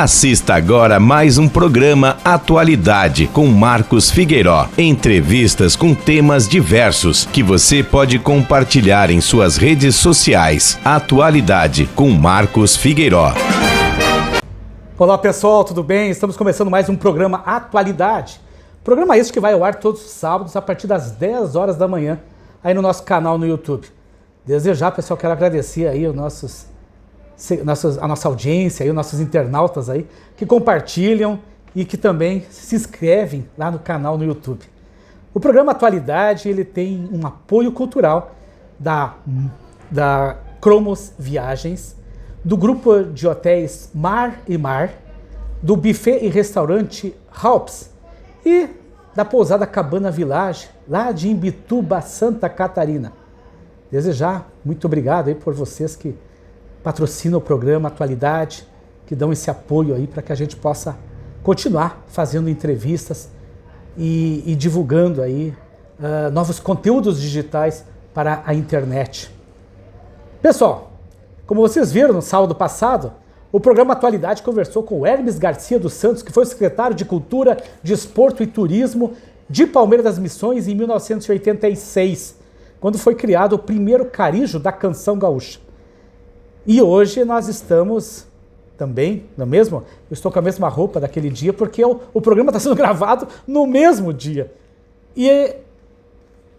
Assista agora mais um programa Atualidade com Marcos Figueiró. Entrevistas com temas diversos que você pode compartilhar em suas redes sociais. Atualidade com Marcos Figueiró. Olá pessoal, tudo bem? Estamos começando mais um programa Atualidade. Programa esse que vai ao ar todos os sábados a partir das 10 horas da manhã aí no nosso canal no YouTube. Desde já, pessoal, quero agradecer aí a nossa audiência, aí, os nossos internautas aí, que compartilham e que também se inscrevem lá no canal no YouTube. O programa Atualidade, ele tem um apoio cultural da Cromos Viagens, do grupo de hotéis Mar e Mar, do buffet e restaurante Halps e da pousada Cabana Village, lá de Imbituba, Santa Catarina. Desde já, muito obrigado aí por vocês que patrocinam o programa Atualidade, que dão esse apoio aí para que a gente possa continuar fazendo entrevistas e divulgando aí novos conteúdos digitais para a internet. Pessoal, como vocês viram no sábado passado, o programa Atualidade conversou com o Hermes Garcia dos Santos, que foi o secretário de Cultura, Desporto e Turismo de Palmeira das Missões em 1986, quando foi criado o primeiro carijo da canção gaúcha. E hoje nós estamos também, não é mesmo? Eu estou com a mesma roupa daquele dia, porque o programa está sendo gravado no mesmo dia. E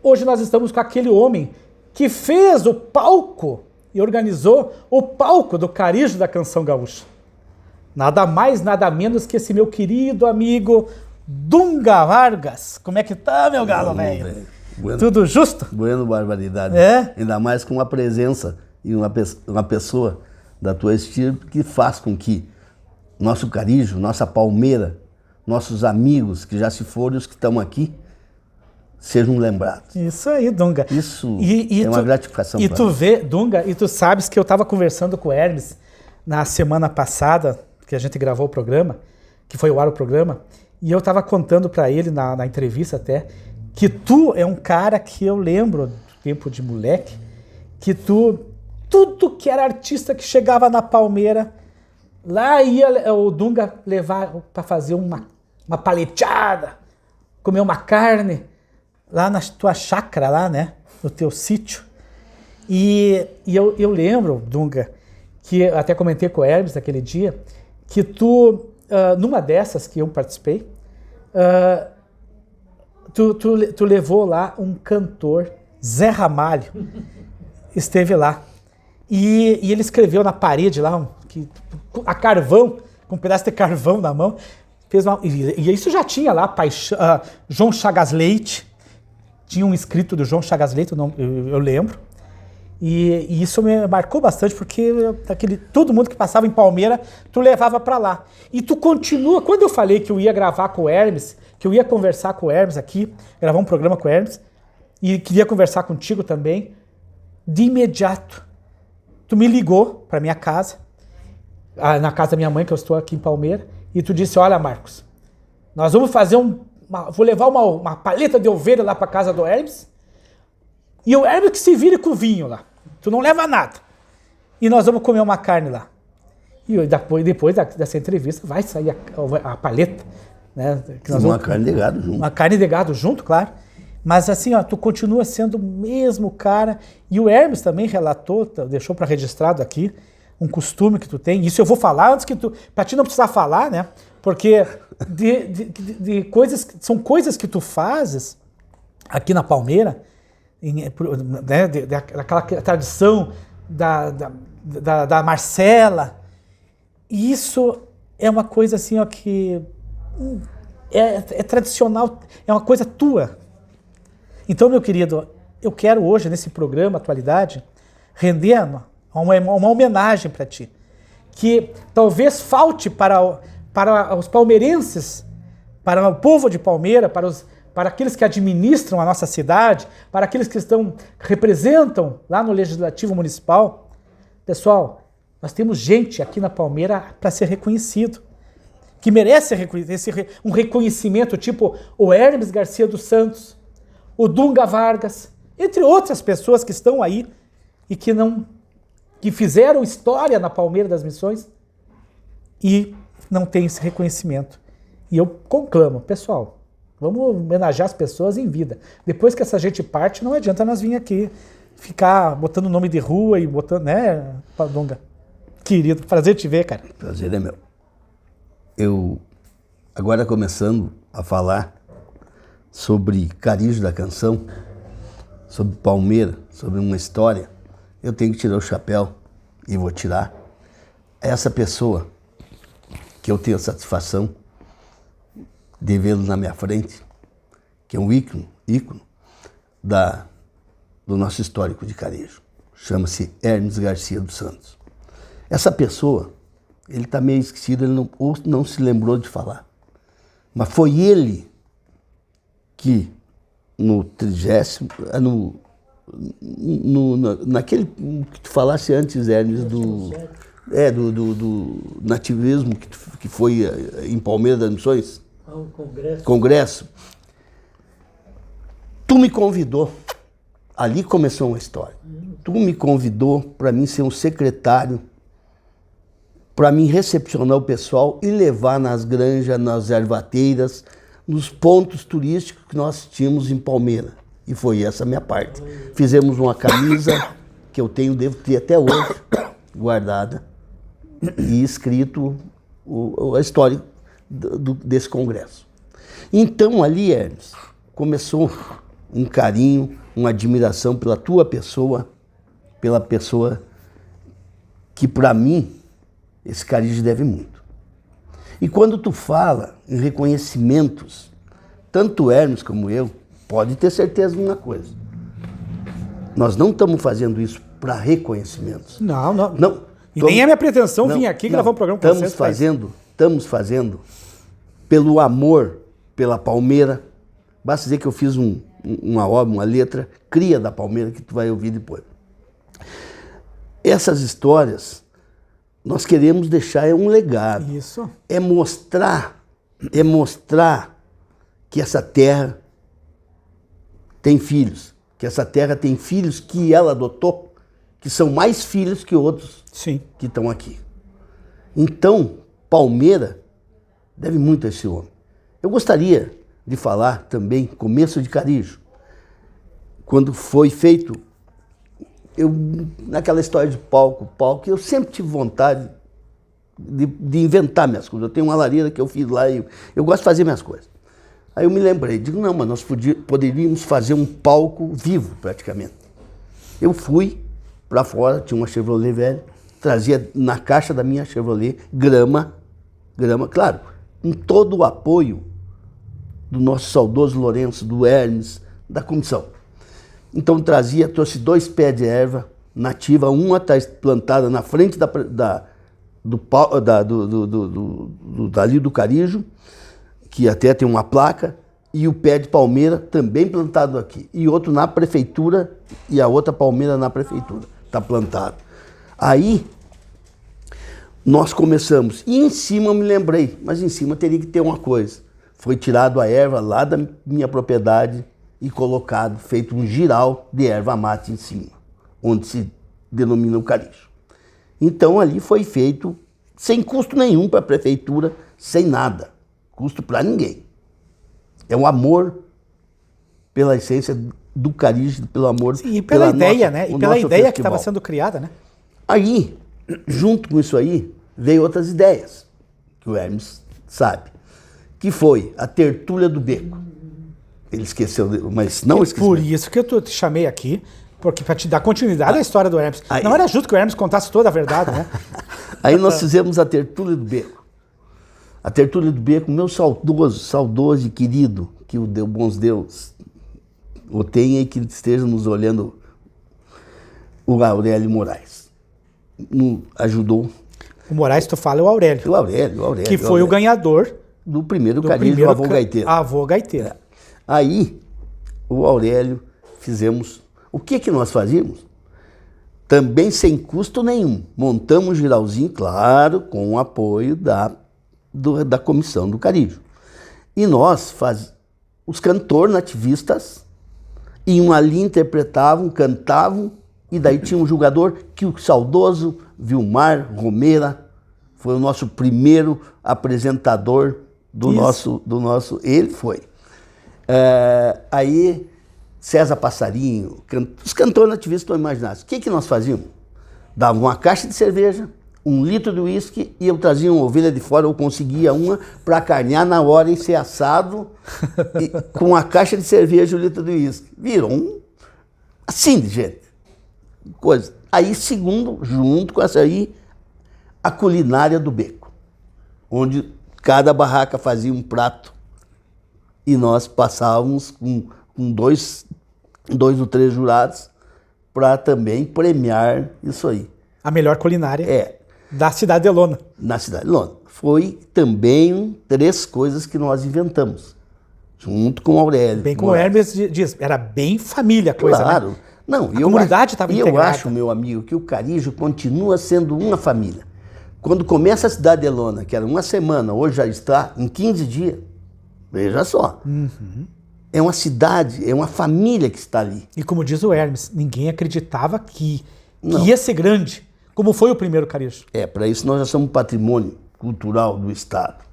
hoje nós estamos com aquele homem que fez o palco e organizou o palco do carijo da canção gaúcha. Nada mais, nada menos que esse meu querido amigo Dunga Vargas. Como é que tá, meu galo, velho? Bueno, tudo justo? Bueno, barbaridade. É? Ainda mais com uma presença e uma pessoa da tua estirpe que faz com que nosso carijo, nossa palmeira, nossos amigos que já se foram e os que estão aqui, sejam lembrados. Isso aí, Dunga. Isso é uma gratificação. E tu vê, Dunga, e tu sabes que eu estava conversando com o Hermes na semana passada, que a gente gravou o programa, que foi ao ar o programa, e eu estava contando para ele na entrevista até, que tu é um cara que eu lembro do tempo de moleque, que tudo que era artista que chegava na Palmeira, lá ia o Dunga levar para fazer uma paleteada, comer uma carne, lá na tua chácara, lá, né, no teu sítio. E eu lembro, Dunga, que eu até comentei com o Hermes naquele dia, que tu, numa dessas que eu participei, tu levou lá um cantor, Zé Ramalho, esteve lá. E ele escreveu na parede lá, a carvão, com um pedaço de carvão na mão, e isso já tinha lá, João Chagas Leite, tinha um escrito do João Chagas Leite, eu lembro, e isso me marcou bastante, porque todo mundo que passava em Palmeira, tu levava para lá. E tu continua, quando eu falei que eu ia gravar com o Hermes, que eu ia conversar com o Hermes aqui, gravar um programa com o Hermes, e queria conversar contigo também, de imediato, tu me ligou para minha casa, na casa da minha mãe, que eu estou aqui em Palmeira, e tu disse, olha, Marcos, nós vamos fazer vou levar uma paleta de ovelha lá para casa do Hermes, e o Hermes que se vire com o vinho lá, tu não leva nada, e nós vamos comer uma carne lá. E depois dessa entrevista vai sair a paleta, né? Uma carne de gado junto. Uma carne de gado junto, claro. Mas assim, ó, tu continua sendo o mesmo cara. E o Hermes também relatou, deixou para registrado aqui, um costume que tu tem. Isso eu vou falar antes que tu... Pra ti não precisar falar, né? Porque de coisas... São coisas que tu fazes aqui na Palmeira, né, daquela tradição da Marcela. E isso é uma coisa assim, ó, que é tradicional, é uma coisa tua. Então, meu querido, eu quero hoje, nesse programa Atualidade, render uma homenagem para ti, que talvez falte para os palmeirenses, para o povo de Palmeira, para aqueles que administram a nossa cidade, para aqueles que representam lá no Legislativo Municipal. Pessoal, nós temos gente aqui na Palmeira para ser reconhecido, que merece um reconhecimento tipo o Hermes Garcia dos Santos, o Dunga Vargas, entre outras pessoas que estão aí e que fizeram história na Palmeira das Missões e não tem esse reconhecimento. E eu conclamo, pessoal, vamos homenagear as pessoas em vida. Depois que essa gente parte, não adianta nós vir aqui ficar botando nome de rua e botando, né, Padunga? Querido, prazer te ver, cara. Prazer é meu. Eu, agora começando a falar sobre Carijo da Canção, sobre Palmeira, sobre uma história, eu tenho que tirar o chapéu, e vou tirar. Essa pessoa que eu tenho a satisfação de vê-lo na minha frente, que é um ícone do nosso histórico de Carijo. Chama-se Hermes Garcia dos Santos. Essa pessoa, ele está meio esquecido, ele não se lembrou de falar. Mas foi ele que no 30º, naquele que tu falasse antes, Hermes, do nativismo que foi em Palmeira das Missões. Congresso. Tu me convidou, ali começou uma história. Tu me convidou para mim ser um secretário, para mim recepcionar o pessoal e levar nas granjas, nas ervateiras, nos pontos turísticos que nós tínhamos em Palmeira. E foi essa a minha parte. Fizemos uma camisa que eu devo ter até hoje, guardada, e escrito a história desse congresso. Então ali, Hermes, começou um carinho, uma admiração pela tua pessoa, pela pessoa que para mim esse Carijo deve muito. E quando tu fala em reconhecimentos, tanto Hermes como eu, pode ter certeza de uma coisa. Nós não estamos fazendo isso para reconhecimentos. Não. E nem é minha pretensão vir aqui gravar um programa com vocês. Estamos fazendo pelo amor pela Palmeira. Basta dizer que eu fiz uma obra, uma letra, Cria da Palmeira, que tu vai ouvir depois. Essas histórias, nós queremos deixar um legado. Isso. É mostrar que essa terra tem filhos, que essa terra tem filhos que ela adotou, que são mais filhos que outros. Sim. Que estão aqui. Então, Palmeira deve muito a esse homem. Eu gostaria de falar também, começo de Carijo, quando foi feito, naquela história de palco, eu sempre tive vontade de inventar minhas coisas. Eu tenho uma lareira que eu fiz lá e eu gosto de fazer minhas coisas. Aí eu me lembrei, digo, não, mas nós poderíamos fazer um palco vivo, praticamente. Eu fui para fora, tinha uma Chevrolet velha, trazia na caixa da minha Chevrolet grama, claro, com todo o apoio do nosso saudoso Lourenço, do Hermes, da comissão. Então trouxe 2 pés de erva nativa, uma está plantada na frente dali do Carijo, que até tem uma placa, e o pé de palmeira também plantado aqui. E outro na prefeitura, e a outra palmeira na prefeitura, está plantado. Aí, nós começamos, e em cima eu me lembrei, mas em cima teria que ter uma coisa. Foi tirado a erva lá da minha propriedade e colocado, feito um giral de erva mate em cima, onde se denomina o Carijo. Então ali foi feito sem custo nenhum para a prefeitura, sem nada, custo para ninguém. É um amor pela essência do Carijo, pelo amor... Sim, e pela ideia, né? E pela ideia que estava sendo criada, né? Aí, junto com isso aí, veio outras ideias, que o Hermes sabe, que foi a Tertúlia do Beco. Ele esqueceu, mas não esqueceu. Por isso que eu te chamei aqui, porque para te dar continuidade à história do Hermes. Não era justo que o Hermes contasse toda a verdade, né? Aí nós fizemos a Tertúlia do Beco. A Tertúlia do Beco, meu saudoso e querido, que o bons Deus o tenha e que esteja nos olhando, o Aurélio Moraes. Ajudou. O Moraes, tu fala, é o Aurélio. O Aurélio. Que foi o ganhador do primeiro Carijo, o Avô Gaiteiro. Avô Gaiteiro. Aí, o Aurélio, fizemos... O que nós fazíamos? Também sem custo nenhum. Montamos um giralzinho, claro, com o apoio da comissão do Carijo. E nós, os cantores nativistas, iam ali, interpretavam, cantavam, e daí tinha um jogador que o saudoso Vilmar Romeira Foi o nosso primeiro apresentador do nosso... Ele foi. Aí, César Passarinho, os cantores nativistas estão imaginados. O que nós fazíamos? Dava uma caixa de cerveja, 1 litro de uísque, e eu trazia uma ovelha de fora, eu conseguia uma para carnear na hora e ser assado, e, com a caixa de cerveja e 1 litro de uísque. Virou assim de gente. Coisa. Aí, segundo, junto com essa aí, a culinária do beco, onde cada barraca fazia um prato e nós passávamos com 2 ou 3 jurados para também premiar isso aí. A melhor culinária da cidade de Lona. Na cidade de Lona. Foi também 3 coisas que nós inventamos, junto com o Aurélio. Bem como o Hermes diz, era bem família a coisa, claro. Né? Não, a comunidade estava integrada. E eu acho, meu amigo, que o Carijo continua sendo uma família. Quando começa a cidade de Lona, que era uma semana, hoje já está em 15 dias, veja só. É uma cidade, é uma família que está ali. E como diz o Hermes, ninguém acreditava que ia ser grande, como foi o primeiro Carijo. Para isso nós já somos patrimônio cultural do Estado.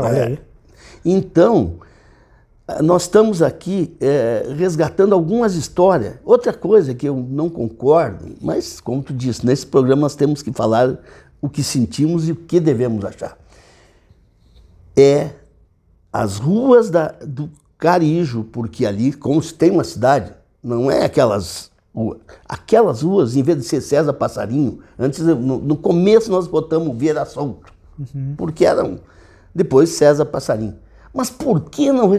Olha aí. Então, nós estamos aqui resgatando algumas histórias. Outra coisa que eu não concordo, mas como tu disse, nesse programa nós temos que falar o que sentimos e o que devemos achar. As ruas do Carijo, porque ali, como se tem uma cidade, não é aquelas ruas. Aquelas ruas, em vez de ser César Passarinho, antes, no começo nós botamos Vieira Solto, porque eram depois César Passarinho. Mas por que não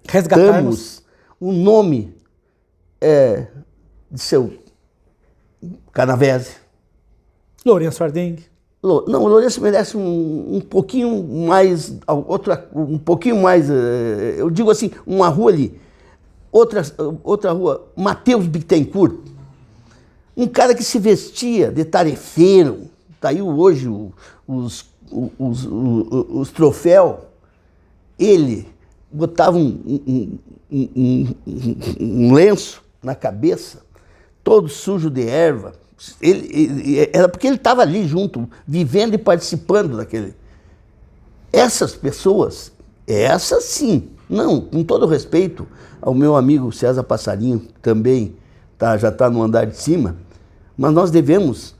resgatamos o nome de seu Canavese? Lourenço Ardengue. Não, o Lourenço merece um pouquinho mais, um pouquinho mais, eu digo assim, uma rua ali. Outra rua, Mateus Bittencourt. Um cara que se vestia de tarefeiro. Tá aí hoje os troféus. Ele botava um lenço na cabeça, todo sujo de erva. Era porque ele estava ali junto, vivendo e participando daquele. Essas pessoas, essas sim, não, com todo respeito ao meu amigo César Passarinho, que também já está no andar de cima, mas nós devemos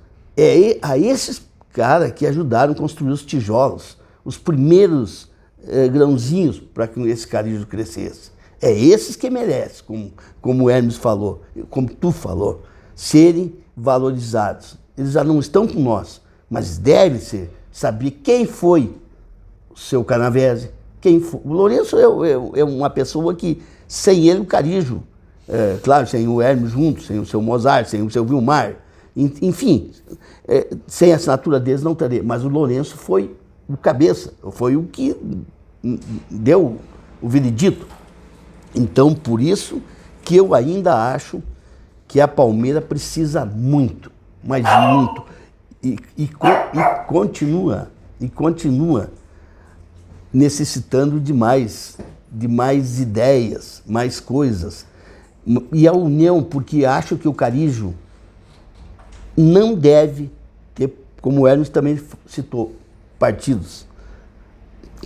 a esses caras que ajudaram a construir os tijolos, os primeiros grãozinhos para que esse Carijo crescesse. É esses que merecem, como o Hermes falou, como tu falou, serem valorizados. Eles já não estão com nós, mas deve ser saber quem foi o seu Canavese, quem foi. O Lourenço é uma pessoa que, sem ele, o Carijo, claro, sem o Hermes junto, sem o seu Mozart, sem o seu Vilmar, enfim, sem a assinatura deles não teria. Mas o Lourenço foi o cabeça, foi o que deu o veredito. Então, por isso que eu ainda acho que a Palmeira precisa muito, mas muito, e continua necessitando de mais ideias, mais coisas. E a união, porque acho que o Carijo não deve ter, como o Hermes também citou, partidos.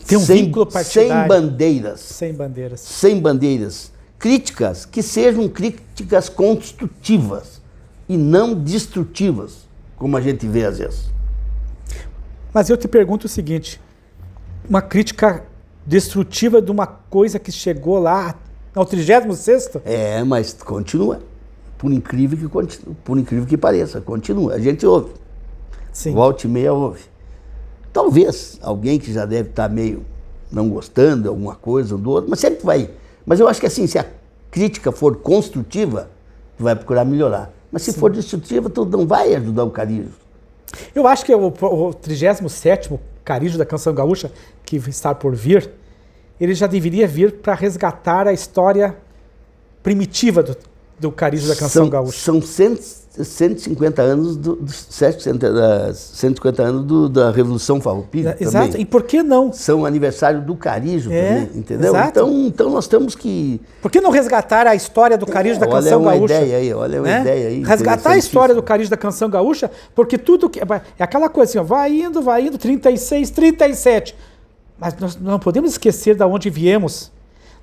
Tem um vínculo partidário. Sem bandeiras. Críticas que sejam críticas construtivas e não destrutivas, como a gente vê às vezes. Mas eu te pergunto o seguinte, uma crítica destrutiva de uma coisa que chegou lá ao 36º? Mas continua. Por incrível que pareça, continua. A gente ouve. Sim. Volta e meia ouve. Talvez alguém que já deve estar meio não gostando de alguma coisa ou do outro, mas sempre vai. Mas eu acho que assim, se a crítica for construtiva, tu vai procurar melhorar. Mas se for destrutiva, tu não vai ajudar o Carijo. Eu acho que o 37º Carijo da Canção Gaúcha, que está por vir, ele já deveria vir para resgatar a história primitiva do Carijo da Canção Gaúcha? São 150 anos, 150 anos da Revolução Farroupilha. Exato, também. E por que não? São aniversário do Carijo também, entendeu? Exato. Então nós temos que... Por que não resgatar a história do Carijo da Canção Gaúcha? Olha uma ideia aí. Resgatar a história do Carijo da Canção Gaúcha, porque tudo que... É aquela coisa assim, ó, vai indo, 36, 37. Mas nós não podemos esquecer de onde viemos.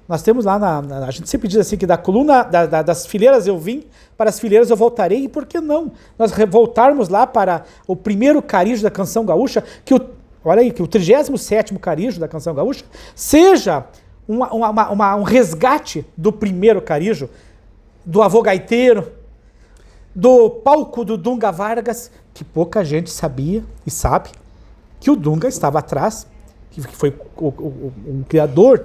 Nós temos lá, a gente sempre diz assim, que da coluna, das fileiras eu vim, para as fileiras eu voltarei, e por que não? Nós voltarmos lá para o primeiro Carijo da Canção Gaúcha, olha aí, que o 37º Carijo da Canção Gaúcha seja um resgate do primeiro Carijo, do avô gaiteiro, do palco do Dunga Vargas, que pouca gente sabia e sabe que o Dunga estava atrás, que foi um criador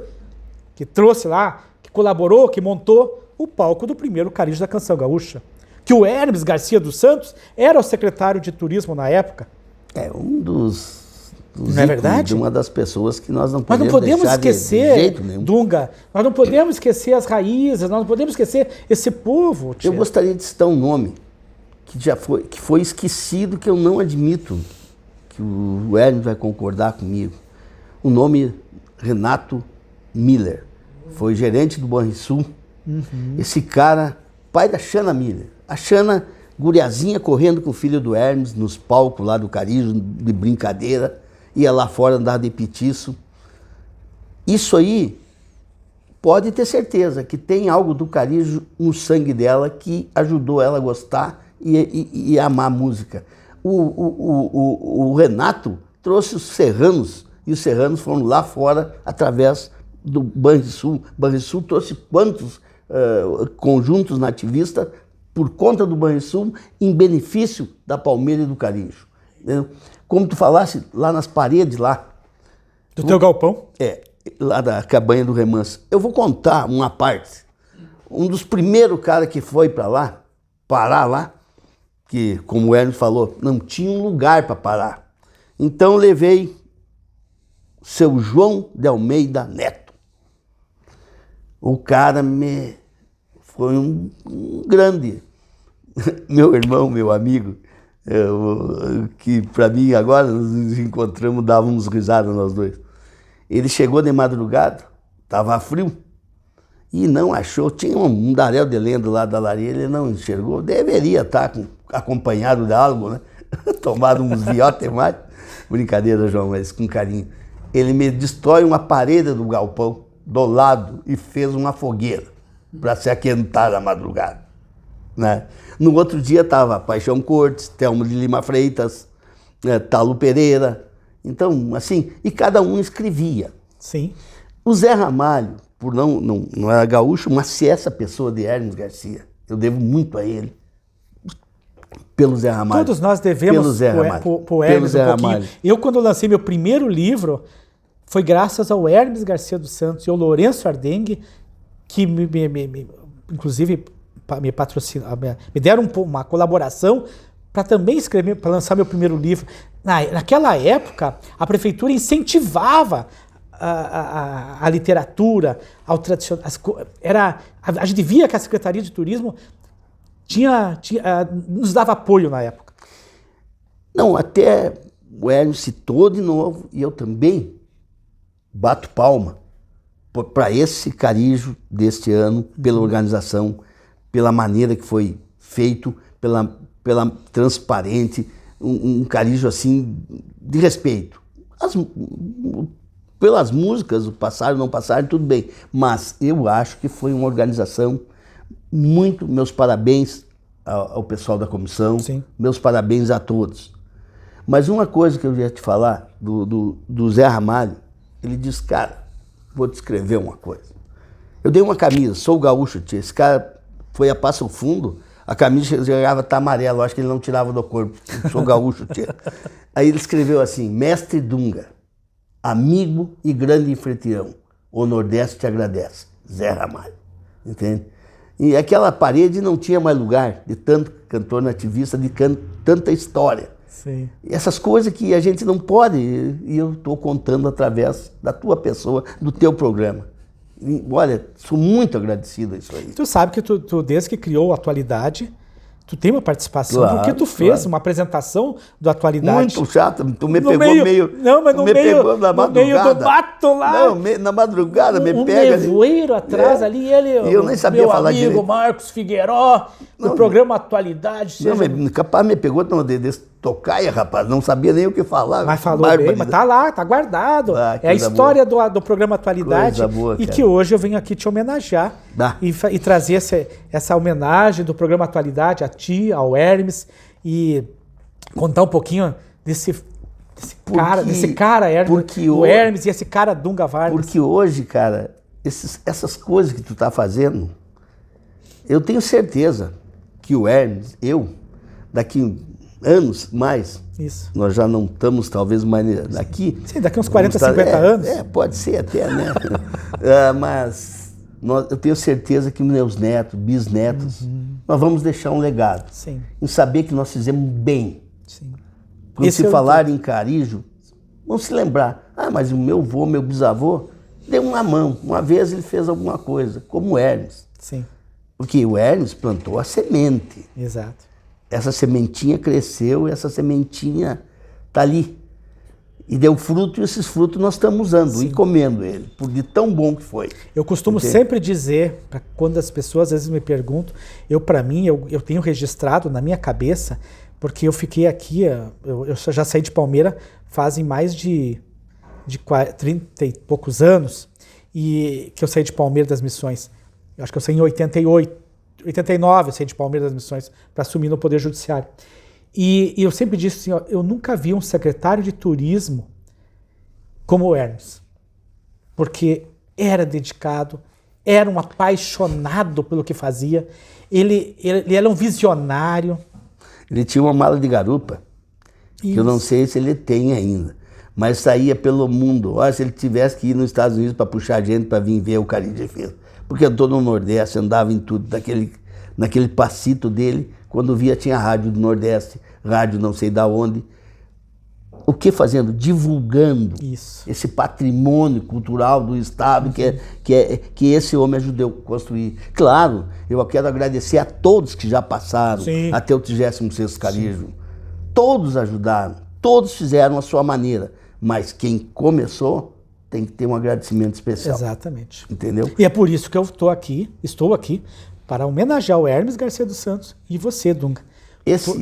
que trouxe lá, que colaborou, que montou o palco do primeiro Carijo da Canção Gaúcha. Que o Hermes Garcia dos Santos era o secretário de turismo na época. É um dos não é verdade? Uma das pessoas que nós não podemos esquecer de jeito nenhum. Dunga, nós não podemos esquecer as raízes, nós não podemos esquecer esse povo. Eu gostaria de citar um nome que foi esquecido, que eu não admito, que o Hermes vai concordar comigo. O nome Renato Miller. Foi gerente do Banrisul. Esse cara, pai da Xana Miller. A Xana, guriazinha, correndo com o filho do Hermes nos palcos lá do Carijo, de brincadeira. Ia lá fora andar de petiço. Isso aí, pode ter certeza que tem algo do Carijo no sangue dela que ajudou ela a gostar e amar a música. O Renato trouxe os serranos, e os serranos foram lá fora através do Banrisul. Banrisul trouxe quantos conjuntos nativistas por conta do Banrisul em benefício da Palmeira e do Carijo. Entendeu? Como tu falasse, lá nas paredes lá. Do teu galpão? Lá da cabanha do Remanso. Eu vou contar uma parte. Um dos primeiros caras que foi para lá, parar lá, que, como o Hermes falou, não tinha um lugar para parar. Então levei seu João de Almeida Neto. O cara foi um grande, meu irmão, meu amigo, que para mim agora nos encontramos, dávamos risada nós dois. Ele chegou de madrugada, estava frio, e não achou, tinha um mundaréu de lenda lá da lareira, ele não enxergou, deveria estar acompanhado de algo, né? Tomado uns viotes mais. Brincadeira, João, mas com carinho. Ele me destrói uma parede do galpão, do lado, e fez uma fogueira para se aquentar na madrugada. Né? No outro dia estava Paixão Cortes, Telmo de Lima Freitas, Talo Pereira. Então, assim, e cada um escrevia. Sim. O Zé Ramalho, por não era gaúcho, mas se essa pessoa de Hermes Garcia, eu devo muito a ele. Pelo Zé Ramalho. Todos nós devemos pro Hermes um pouquinho. Eu, quando lancei meu primeiro livro, foi graças ao Hermes Garcia dos Santos e ao Lourenço Ardengue, que inclusive me patrocinaram, me deram uma colaboração para também escrever, para lançar meu primeiro livro. Naquela época, a prefeitura incentivava a literatura, ao tradicional. A gente via que a Secretaria de Turismo nos dava apoio na época. Não, até o Hermes citou de novo, e eu também bato palma para esse Carijo deste ano, pela organização, pela maneira que foi feito, pela transparente, um Carijo assim de respeito. Pelas músicas, o passaram, não passaram, tudo bem, mas eu acho que foi uma organização muito, meus parabéns ao pessoal da comissão. Sim. Meus parabéns a todos. Mas uma coisa que eu ia te falar do Zé Ramalho, ele disse, cara, vou te escrever uma coisa. Eu dei uma camisa, sou gaúcho, tia. Esse cara foi a Passo Fundo, a camisa chegava a estar amarela, acho que ele não tirava do corpo. Sou gaúcho, tia. Aí ele escreveu assim, Mestre Dunga, amigo e grande anfitrião, o Nordeste te agradece, Zé Ramalho. Entende? E aquela parede não tinha mais lugar de tanto cantor nativista, de tanta história. Sim. E essas coisas que a gente não pode, e eu estou contando através da tua pessoa, do teu programa. E, olha, sou muito agradecido a isso aí. Tu sabe que tu desde que criou a Atualidade, tu tem uma participação, Claro, porque tu fez claro. uma apresentação do Atualidade. Muito chato, tu me No pegou meio. Não, mas no me meio, pegou na no meio madrugada. do mato lá. Não, na madrugada me um pega. ali. nevoeiro atrás ali, ele, E eu nem sabia meu falar amigo direito. Marcos Figueiró, do Não, programa Atualidade. Não, seja- capaz me pegou desse tocaia, rapaz. Não sabia nem o que falar. Mas falou bem, mas tá lá, tá guardado. Ah, É a coisa história do programa Atualidade. Coisa boa, E cara. que hoje eu venho aqui te homenagear e trazer essa homenagem do programa Atualidade a ti, ao Hermes, e contar um pouquinho desse cara Hermes, porque o Hermes e esse cara Dunga Vargas. Porque hoje, cara, essas coisas que tu tá fazendo, eu tenho certeza que o Hermes, daqui anos mais, Isso. nós já não estamos talvez mais daqui. Sim, daqui uns 40, vamos 50 anos. Pode ser até, né? Mas eu tenho certeza que meus netos, bisnetos, nós vamos deixar um legado. Sim, Em saber que nós fizemos bem. sim. Quando Esse se é o falar em Carijo, vão se lembrar. Ah, mas o meu avô, meu bisavô, deu uma mão. Uma vez ele fez alguma coisa, como o Hermes. Sim, Porque o Hermes plantou a semente. exato. Essa sementinha cresceu e essa sementinha está ali. E deu fruto e esses frutos nós estamos usando e comendo ele, por de tão bom que foi. Eu costumo sempre dizer, quando as pessoas às vezes me perguntam, para mim, eu tenho registrado na minha cabeça, porque eu fiquei aqui, eu já saí de Palmeira fazem mais de 30 e poucos anos, e que eu saí de Palmeira das Missões. Eu acho que eu saí em 89 eu saí de Palmeira das Missões para assumir no Poder Judiciário. E eu sempre disse assim, eu nunca vi um secretário de turismo como o Hermes. Porque era dedicado, era um apaixonado pelo que fazia, ele era um visionário. Ele tinha uma mala de garupa, que eu não sei se ele tem ainda, mas saía pelo mundo. Olha, se ele tivesse que ir nos Estados Unidos para puxar gente para vir ver o Carijo de Defesa. Porque eu estou no Nordeste, andava em tudo, naquele passito dele, quando via tinha rádio do Nordeste, rádio não sei da onde. O que fazendo? Divulgando esse patrimônio cultural do Estado que esse homem ajudou a construir. Claro, eu quero agradecer a todos que já passaram até o 36º Carijo. Todos ajudaram, todos fizeram a sua maneira, mas quem começou tem que ter um agradecimento especial. Exatamente. Entendeu? E é por isso que eu estou aqui para homenagear o Hermes Garcia dos Santos e você, Dunga.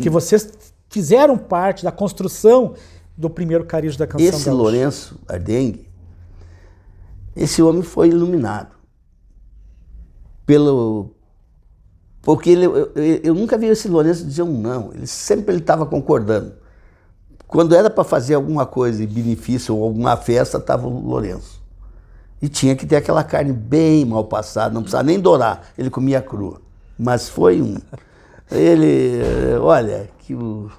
Que vocês fizeram parte da construção do primeiro Carijo da Canção Esse Gaúcha. Lourenço Ardengue, esse homem foi iluminado porque eu nunca vi esse Lourenço dizer um não, ele sempre estava concordando. Quando era para fazer alguma coisa, benefício ou alguma festa, estava o Lourenço. E tinha que ter aquela carne bem mal passada, não precisava nem dourar, ele comia crua. Mas foi olha, que o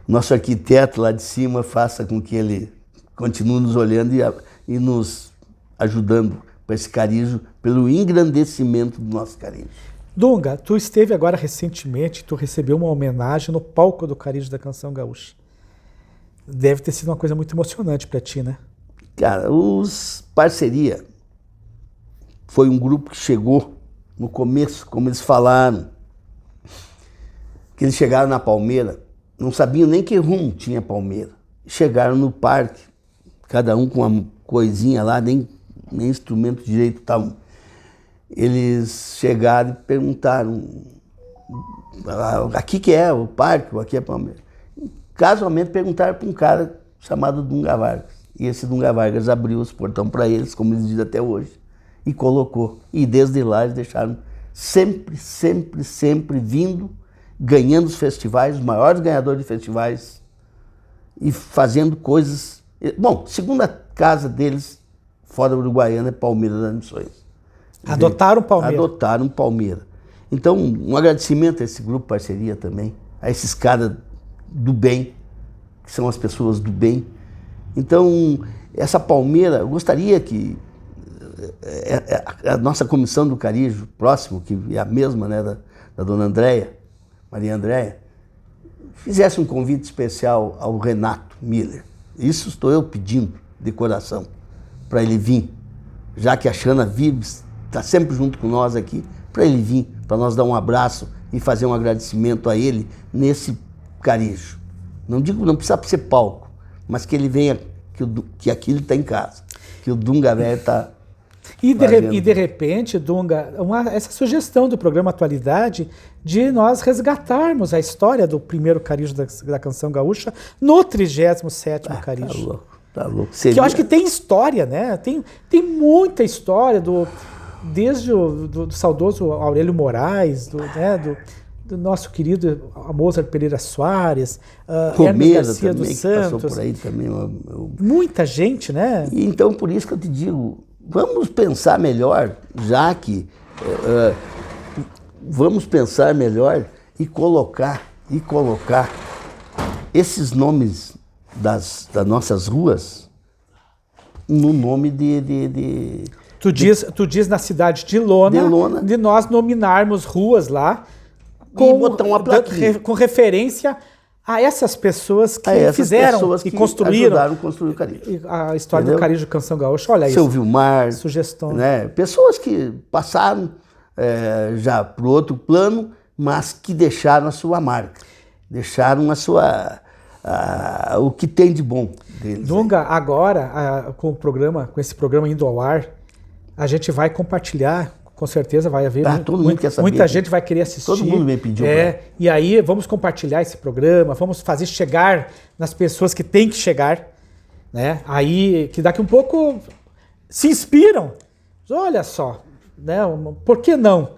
nosso arquiteto lá de cima faça com que ele continue nos olhando e nos ajudando para esse Carijo, pelo engrandecimento do nosso Carijo. Dunga, tu esteve agora recentemente, tu recebeu uma homenagem no palco do Carijo da Canção Gaúcha. Deve ter sido uma coisa muito emocionante para ti, né? Cara, os Parceria foi um grupo que chegou no começo, como eles falaram, que eles chegaram na Palmeira, não sabiam nem que rumo tinha Palmeira. Chegaram no parque, cada um com uma coisinha lá, nem instrumento direito estavam. Eles chegaram e perguntaram, aqui que é o parque, ou aqui é Palmeira? Casualmente perguntaram para um cara chamado Dunga Vargas. E esse Dunga Vargas abriu os portões para eles, como eles dizem até hoje, e colocou. E desde lá eles deixaram sempre vindo, ganhando os festivais, os maiores ganhadores de festivais, e fazendo coisas... Bom, segunda casa deles, fora Uruguaiana, é Palmeira das Missões. Adotaram Palmeira. Adotaram Palmeira. Então, um agradecimento a esse grupo Parceria também, a esses caras do bem, que são as pessoas do bem. Então, essa Palmeira, eu gostaria que a nossa comissão do Carijo, próximo, que é a mesma, né, da dona Andréia, Maria Andréia, fizesse um convite especial ao Renato Miller. Isso estou eu pedindo de coração, para ele vir. já que a Xana vive, está sempre junto com nós aqui, para ele vir, para nós dar um abraço e fazer um agradecimento a ele nesse Carijo. Não digo, não precisa ser palco, mas que ele venha, que aqui ele está em casa, que o Dunga Velho está... E de repente, Dunga, essa sugestão do programa Atualidade de nós resgatarmos a história do primeiro Carijo da canção gaúcha no 37º Carijo. Tá louco. Que eu acho que tem história, né? Tem muita história, desde do saudoso Aurélio Moraes, do nosso querido Mozart Pereira Soares, Hermes Garcia dos Santos. Passou por aí também. Muita gente, né? E então, por isso que eu te digo, vamos pensar melhor, já que vamos pensar melhor e colocar esses nomes das nossas ruas no nome de Tu diz na cidade de Lona, de nós nominarmos ruas lá e botar uma plaquinha com referência a essas pessoas que fizeram e construíram, ajudaram a construir o Carijo. A história do Carijo Canção Gaúcha. Olha isso. Seu Vilmar. Sugestão. Né? Pessoas que passaram já para o outro plano, mas que deixaram a sua marca. Deixaram o que tem de bom deles. Dunga, agora, com esse programa indo ao ar, a gente vai compartilhar, com certeza vai haver. Todo mundo quer saber. Muita gente vai querer assistir. Todo mundo me pediu. E aí vamos compartilhar esse programa, vamos fazer chegar nas pessoas que têm que chegar, né? Aí, que daqui um pouco se inspiram. Olha só, né? Por que não?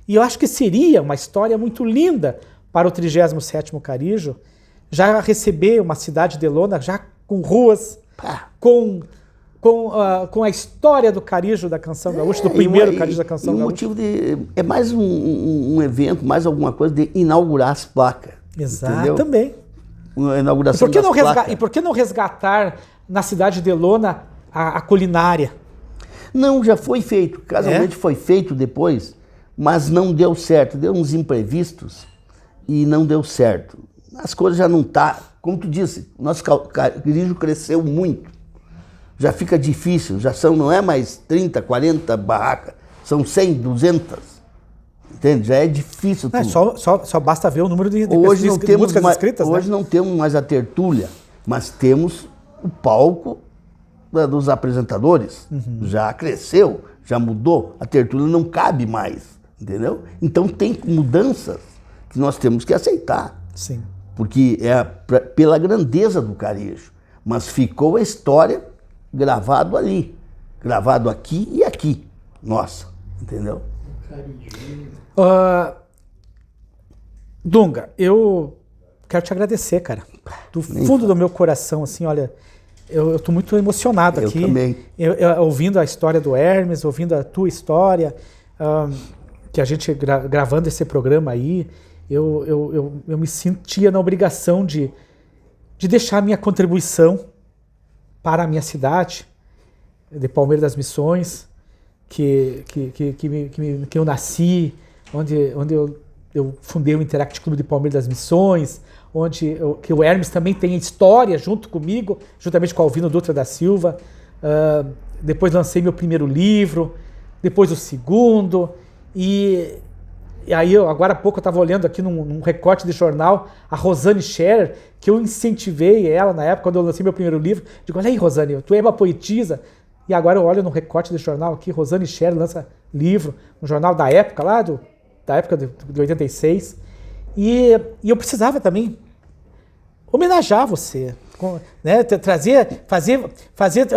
E eu acho que seria uma história muito linda para o 37º Carijo, já receber uma cidade de Lona, já com ruas, com a história do Carijo da canção gaúcha, do primeiro Carijo da canção gaúcha. Motivo é mais um evento, mais alguma coisa de inaugurar as placas. Exato, entendeu? também. Uma inauguração das placas. E por que não resgatar na cidade de Lona a culinária? Não, já foi feito. Casualmente foi feito depois, mas não deu certo. Deu uns imprevistos e não deu certo. As coisas já não estão, como tu disse, o nosso Carijo cresceu muito. Já fica difícil, não é mais 30, 40 barracas, são 100, 200. Entende? Já é difícil tudo. Só basta ver o número de músicas escritas. Hoje não temos mais a tertúlia, mas temos o palco dos apresentadores. Uhum. Já cresceu, já mudou, a tertúlia não cabe mais, entendeu? Então tem mudanças que nós temos que aceitar. Sim. Porque pela grandeza do Carijo, mas ficou a história gravado ali, gravado aqui e aqui, nossa, entendeu? Dunga, eu quero te agradecer, cara, do fundo do meu coração, assim, olha, eu tô muito emocionado aqui. Eu também. Ouvindo a história do Hermes, ouvindo a tua história, que a gente gravando esse programa aí, eu me sentia na obrigação de deixar a minha contribuição para a minha cidade, de Palmeiras das Missões, que eu nasci, onde eu fundei o Interact Clube de Palmeiras das Missões, que o Hermes também tem história junto comigo, juntamente com o Alvino Dutra da Silva. Depois lancei meu primeiro livro, depois o segundo, e aí, agora há pouco eu estava olhando aqui num recorte de jornal, a Rosane Scherer, que eu incentivei ela na época, quando eu lancei meu primeiro livro. Digo, olha aí, Rosane, tu é uma poetisa. E agora eu olho num recorte de jornal aqui, Rosane Scherer lança livro, um jornal da época, da época de 86. E eu precisava também homenagear você, né? Fazer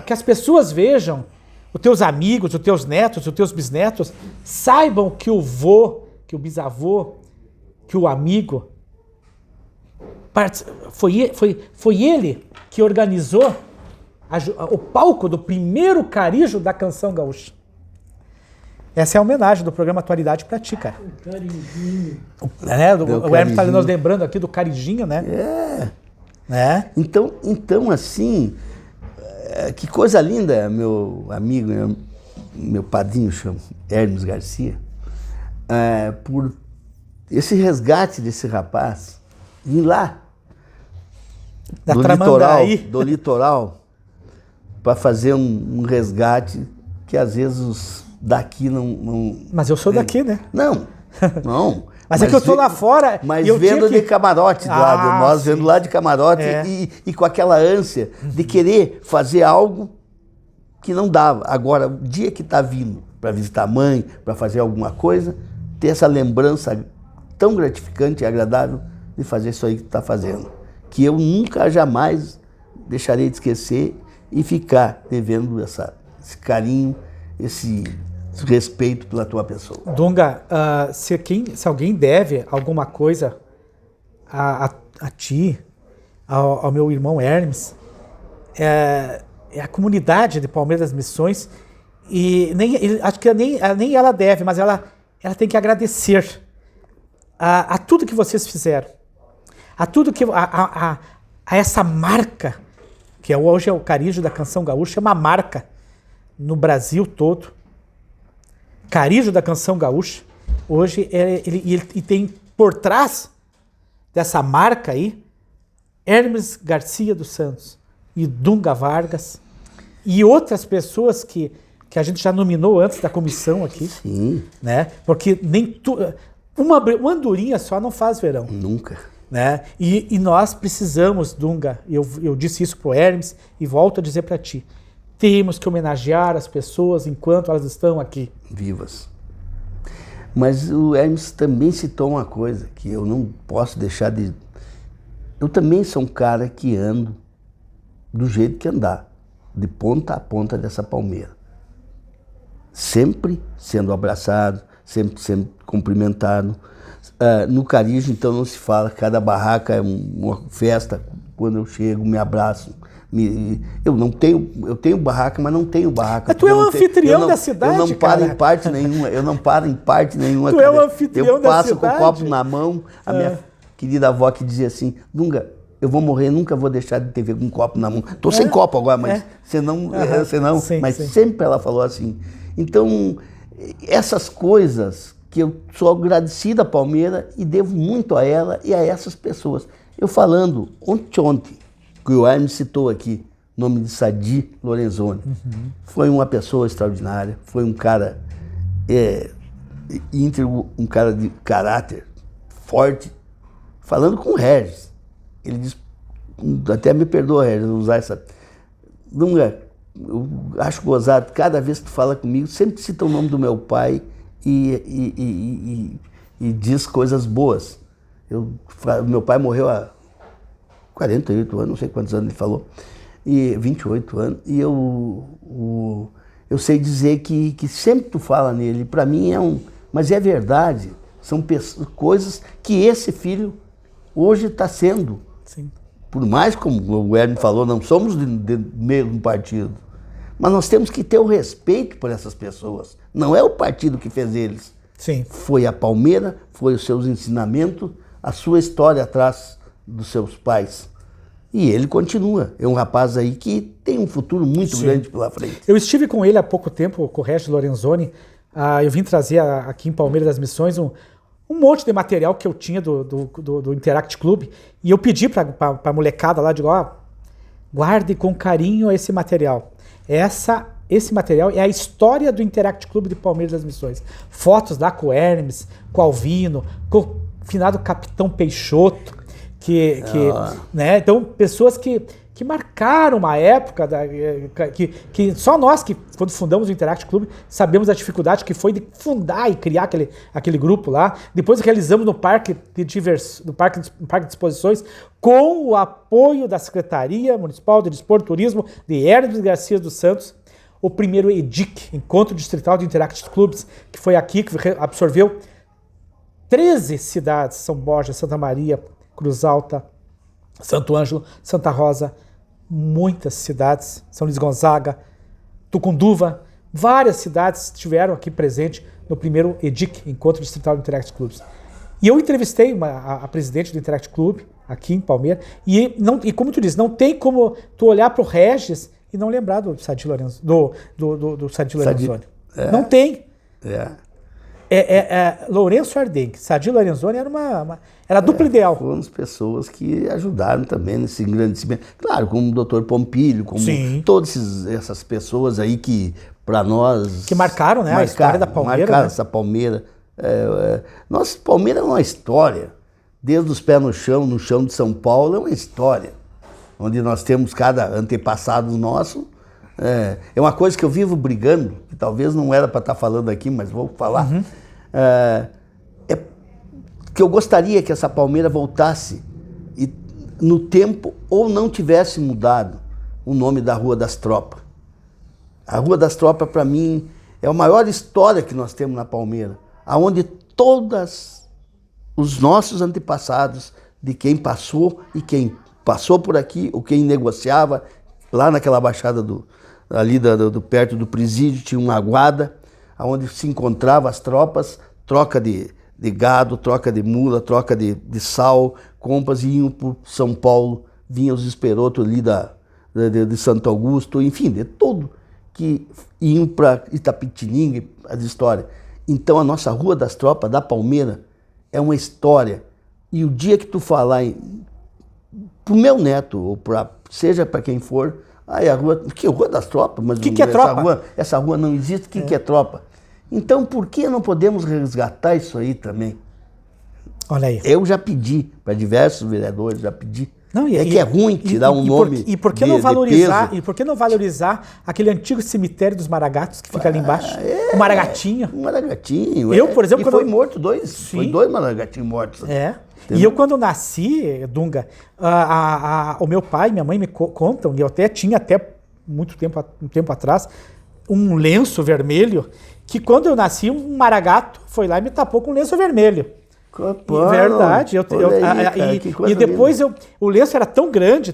que as pessoas vejam, os teus amigos, os teus netos, os teus bisnetos, saibam que o vô, que o bisavô, que o amigo, foi ele que organizou o palco do primeiro Carijo da canção gaúcha. Essa é a homenagem do programa Atualidade pra ti, cara. O Carijinho. O Hermes tá nos lembrando aqui do Carijinho, né? Então assim... Que coisa linda, meu amigo, meu padrinho, chama Hermes Garcia, por esse resgate desse rapaz, ir lá, do litoral, para fazer um resgate que às vezes os daqui não... Mas eu sou daqui, né? Não. Mas é que eu tô lá fora. Mas e eu vendo tinha que... de camarote, nós vendo lá de camarote e com aquela ânsia de querer fazer algo que não dava. Agora, o dia que está vindo para visitar a mãe, para fazer alguma coisa, ter essa lembrança tão gratificante e agradável de fazer isso aí que está fazendo. Que eu nunca, jamais deixarei de esquecer e ficar devendo esse carinho, esse respeito pela tua pessoa. Dunga, se alguém deve alguma coisa a ti, ao meu irmão Hermes, é a comunidade de Palmeiras das Missões, e acho que nem ela deve, mas ela tem que agradecer a tudo que vocês fizeram, a tudo que a essa marca, que hoje é o Carijo da Canção Gaúcha, é uma marca no Brasil todo. Carijo da Canção Gaúcha, hoje ele tem por trás dessa marca aí Hermes Garcia dos Santos e Dunga Vargas e outras pessoas que a gente já nominou antes da comissão aqui. Sim. Né? Porque uma andorinha só não faz verão. Nunca. Né? E nós precisamos, Dunga, eu disse isso pro Hermes e volto a dizer para ti, temos que homenagear as pessoas enquanto elas estão aqui. Vivas. Mas o Hermes também citou uma coisa que eu não posso deixar de... Eu também sou um cara que ando do jeito que andar, de ponta a ponta dessa palmeira. Sempre sendo abraçado, sempre sendo cumprimentado. No Carijo, então, não se fala, cada barraca é uma festa. Quando eu chego, me abraçam. Eu tenho barraca, mas não tenho barraca. Mas tu é o anfitrião da cidade, eu não paro em parte nenhuma. Tu é o anfitrião da cidade. Eu passo com o copo na mão, a minha querida avó que dizia assim, Dunga, eu vou morrer, nunca vou deixar de ter com um copo na mão. Tô sem copo agora, mas senão, sim. Sempre ela falou assim. Então, essas coisas que eu sou agradecido à Palmeira e devo muito a ela e a essas pessoas. Eu falando ontem, que o Hermes citou aqui, o nome de Sadi Lorenzoni. Foi uma pessoa extraordinária, foi um cara íntegro, um cara de caráter forte. Falando com o Regis, ele disse, até me perdoa, Regis, usar essa... Dunga, eu acho gozado, cada vez que tu fala comigo, sempre cita o nome do meu pai e diz coisas boas. Meu pai morreu há 48 anos, não sei quantos anos ele falou, e 28 anos, e eu sei dizer que sempre tu fala nele, para mim mas é verdade, são coisas que esse filho hoje está sendo. Sim. Por mais, como o Hermes falou, não somos de mesmo partido, mas nós temos que ter o respeito por essas pessoas, não é o partido que fez eles. Sim. Foi a Palmeira, foi os seus ensinamentos, a sua história atrás dos seus pais. E ele continua. É um rapaz aí que tem um futuro muito grande pela frente. Eu estive com ele há pouco tempo, com o Regis Lorenzoni. Eu vim trazer aqui em Palmeiras das Missões um monte de material que eu tinha do Interact Club. E eu pedi para a molecada lá, digo, guarde com carinho esse material. Esse material é a história do Interact Club de Palmeiras das Missões. Fotos lá com o Hermes, com o Alvino, com o finado Capitão Peixoto. Né? Então, pessoas que marcaram uma época, que só nós, que quando fundamos o Interact Club, sabemos da dificuldade que foi de fundar e criar aquele grupo lá. Depois realizamos no Parque de Exposições, com o apoio da Secretaria Municipal de Desporto e Turismo de Hermes Garcia dos Santos, o primeiro EDIC, Encontro Distrital de Interact Clubs, que foi aqui, que absorveu 13 cidades, São Borja, Santa Maria, Cruz Alta, Santo Ângelo, Santa Rosa, muitas cidades, São Luís Gonzaga, Tucunduva, várias cidades estiveram aqui presentes no primeiro EDIC, Encontro Distrital de Interact Clubs. E eu entrevistei a presidente do Interact Club, aqui em Palmeiras, e como tu diz, não tem como tu olhar para o Regis e não lembrar do Sadi Lorenzoni. Não tem. Lourenço Ardenque, Sadi Lorenzoni era a dupla ideal. Foram as pessoas que ajudaram também nesse engrandecimento. Claro, como o Dr. Pompílio, como todas essas pessoas aí que, para nós... Que marcaram, né, a história da Palmeira. Marcaram, né? essa Palmeira. Nossa, Palmeira é uma história. Desde os pés no chão de São Paulo, é uma história. Onde nós temos cada antepassado nosso. É uma coisa que eu vivo brigando, que talvez não era para estar falando aqui, mas vou falar. Que eu gostaria que essa Palmeira voltasse no tempo ou não tivesse mudado o nome da Rua das Tropas. A Rua das Tropas, para mim, é a maior história que nós temos na Palmeira, onde todos os nossos antepassados, de quem passou e quem passou por aqui, ou quem negociava, lá naquela baixada ali perto do presídio, tinha uma guarda, onde se encontravam as tropas, troca de gado, troca de mula, troca de sal, compras, e iam para São Paulo, vinham os esperotos ali de Santo Augusto, enfim, de tudo, que iam para Itapetininga, as histórias. Então a nossa Rua das Tropas, da Palmeira, é uma história. E o dia que tu falar pro meu neto, ou seja para quem for, a Rua... Que Rua das Tropas? Mas que é tropa? Essa rua não existe, o que é tropa? Então, por que não podemos resgatar isso aí também? Olha aí. Eu já pedi para diversos vereadores, já pedi. Não, que é ruim tirar um nome e por que não valorizar? E por que não valorizar aquele antigo cemitério dos Maragatos que fica ali embaixo? O Maragatinho. O Maragatinho. Eu, por exemplo, foi morto dois. Foi 2 Maragatinhos mortos. Entendeu? E eu, quando nasci, Dunga, o meu pai e minha mãe me contam, e eu tinha um tempo atrás, um lenço vermelho, que quando eu nasci, um maragato foi lá e me tapou com um lenço vermelho. Verdade. E depois o lenço era tão grande,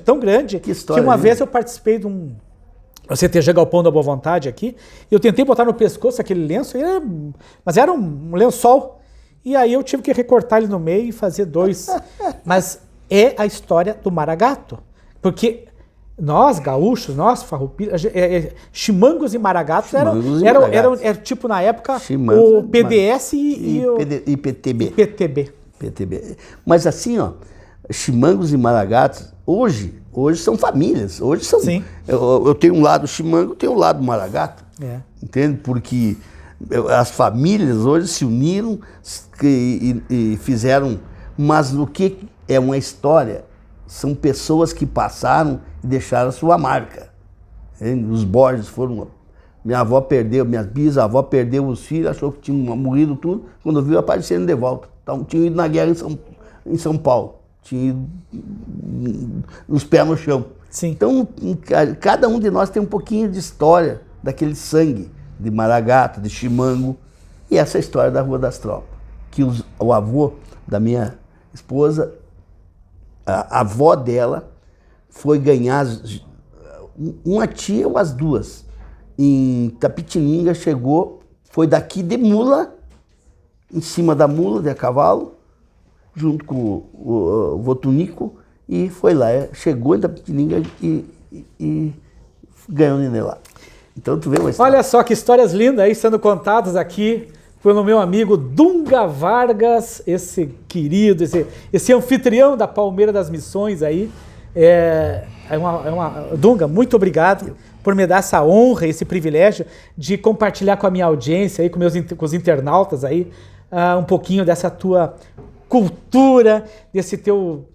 que uma vez eu participei de um CTG Galpão da Boa Vontade aqui, e eu tentei botar no pescoço aquele lenço, mas era um lençol. E aí eu tive que recortar ele no meio e fazer 2. Mas é a história do maragato. Porque nós, gaúchos, nós, farroupinos, chimangos e maragatos eram tipo, na época, o PDS e PTB. Mas assim, ó, chimangos e maragatos, hoje são famílias. Hoje são. Sim. Eu tenho um lado chimango, tenho um lado maragato. Entende? Porque as famílias hoje se uniram e fizeram. Mas no que é uma história? São pessoas que passaram e deixaram a sua marca. Os Borges foram... Minha bisavó perdeu os filhos, achou que tinham morrido tudo, quando viu aparecendo de volta. Então, tinham ido na guerra em São Paulo. Tinham ido nos pés no chão. Sim. Então, cada um de nós tem um pouquinho de história daquele sangue de maragato, de chimango. E essa é a história da Rua das Tropas. Que o avô da minha esposa, a avó dela, foi ganhar uma tia ou as duas. Em Itapetininga, foi daqui de mula, em cima da mula de a cavalo, junto com o Votunico, e foi lá. Chegou em Itapetininga e ganhou o nenê lá. Então tu vê uma história. Olha só que histórias lindas aí sendo contadas aqui pelo meu amigo Dunga Vargas, esse querido, esse anfitrião da Palmeira das Missões aí. Dunga, muito obrigado por me dar essa honra, esse privilégio de compartilhar com a minha audiência, aí, com os internautas aí, um pouquinho dessa tua cultura, desse teu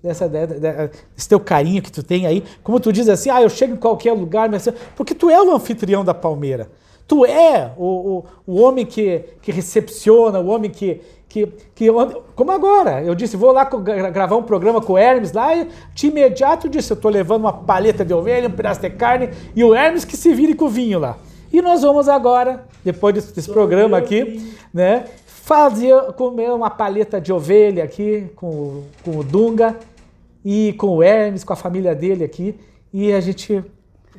carinho que tu tem aí. Como tu diz assim, eu chego em qualquer lugar, porque tu é o anfitrião da Palmeira. Tu é o homem que recepciona, o homem que como agora, eu disse, vou lá gravar um programa com o Hermes lá, e de imediato eu disse, eu tô levando uma paleta de ovelha, um pedaço de carne, e o Hermes que se vire com o vinho lá. E nós vamos agora, depois desse programa aqui, né, comer uma paleta de ovelha aqui com o Dunga e com o Hermes, com a família dele aqui, e a gente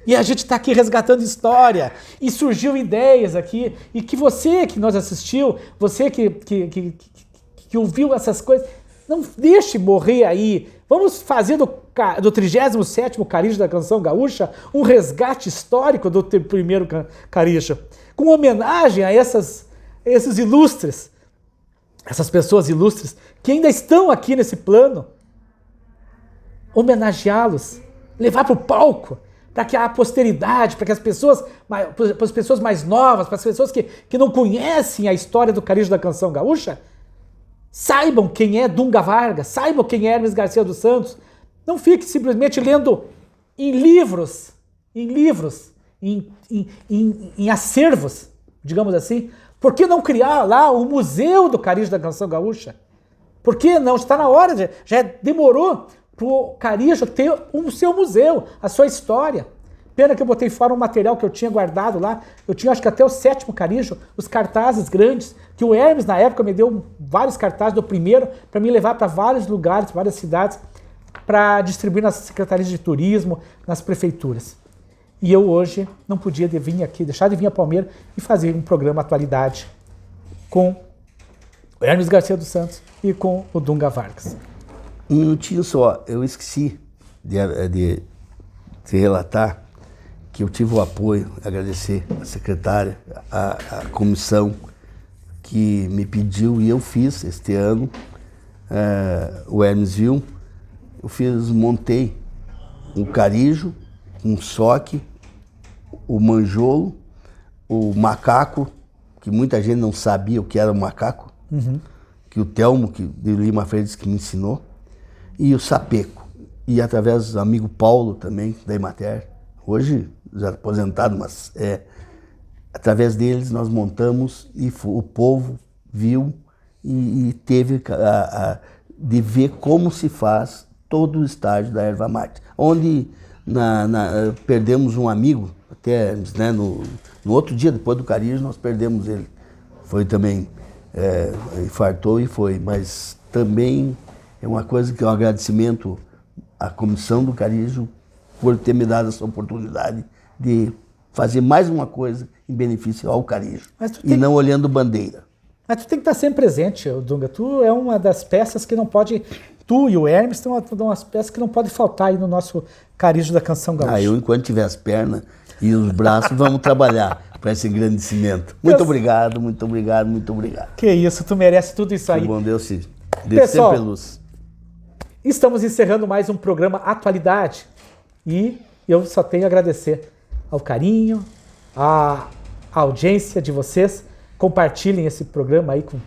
está aqui resgatando história, e surgiu ideias aqui, e que você que nos assistiu, você que ouviu essas coisas, não deixe morrer aí. Vamos fazer do 37º Carijo da Canção Gaúcha um resgate histórico do primeiro Carijo, com homenagem a esses ilustres, essas pessoas ilustres que ainda estão aqui nesse plano, homenageá-los, levar para o palco, para que a posteridade, para que as pessoas mais novas, para as pessoas que não conhecem a história do Carijo da Canção Gaúcha, saibam quem é Dunga Vargas, saibam quem é Hermes Garcia dos Santos. Não fique simplesmente lendo em livros, em acervos, digamos assim. Por que não criar lá o Museu do Carijo da Canção Gaúcha? Por que não? Está na hora, já demorou para o Carijo ter o seu museu, a sua história. Pena que eu botei fora um material que eu tinha guardado lá. Eu tinha, acho que até o 7º Carijo, os cartazes grandes, que o Hermes, na época, me deu vários cartazes do primeiro para me levar para vários lugares, várias cidades, para distribuir nas secretarias de turismo, nas prefeituras. E eu hoje não podia deixar de vir a Palmeira e fazer um programa Atualidade com o Hermes Garcia dos Santos e com o Dunga Vargas. Um minutinho só, eu esqueci de relatar que eu tive o apoio, agradecer a secretária, a comissão que me pediu e eu fiz este ano, o Hermes viu, montei um carijo, um soque, o manjolo, o macaco, que muita gente não sabia o que era o macaco, que o Telmo de Lima Freitas que me ensinou, e o sapeco. E através do amigo Paulo também, da Emater, hoje já aposentado, mas através deles nós montamos e o povo viu e teve de ver como se faz todo o estágio da erva mate. Onde perdemos um amigo, até né, no outro dia, depois do Carijo, nós perdemos ele. Foi também, infartou e foi, mas também é uma coisa que é um agradecimento à comissão do Carijo por ter me dado essa oportunidade de fazer mais uma coisa em benefício ao Carijo, e não olhando bandeira. Mas tu tem que estar sempre presente, Dunga. Tu é uma das peças que não pode... Tu e o Hermes são umas peças que não podem faltar aí no nosso Carijo da Canção Gaúcha. Eu, enquanto tiver as pernas e os braços, vamos trabalhar para esse engrandecimento. Muito obrigado, muito obrigado, muito obrigado. Que isso, tu merece tudo isso aí. Que bom Deus se dê sempre luz. Estamos encerrando mais um programa Atualidade e eu só tenho a agradecer ao carinho, à audiência de vocês. Compartilhem esse programa aí com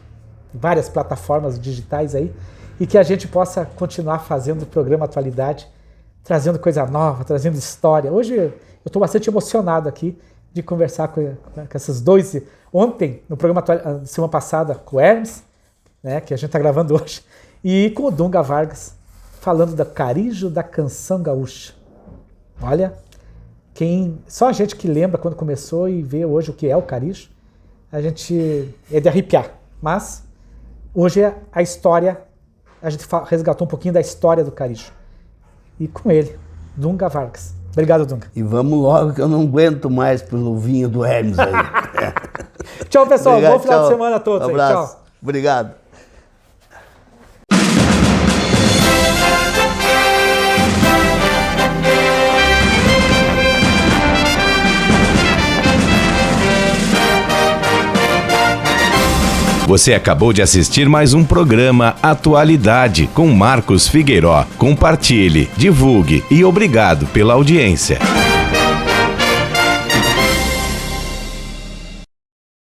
várias plataformas digitais aí e que a gente possa continuar fazendo o programa Atualidade, trazendo coisa nova, trazendo história. Hoje eu estou bastante emocionado aqui de conversar com esses dois. Ontem, no programa semana passada, com o Hermes, né, que a gente está gravando hoje, e com o Dunga Vargas, falando do Carijo da Canção Gaúcha. Olha, só a gente que lembra quando começou e vê hoje o que é o Carijo, a gente é de arrepiar. Mas hoje a história, a gente resgatou um pouquinho da história do Carijo. E com ele, Dunga Vargas. Obrigado, Dunga. E vamos logo, que eu não aguento mais pelo vinho do Hermes aí. Tchau, pessoal. Obrigado, bom final tchau. de semana a todos. Um abraço. Aí. Tchau. Obrigado. Você acabou de assistir mais um programa Atualidade com Marcos Figueiró. Compartilhe, divulgue e obrigado pela audiência.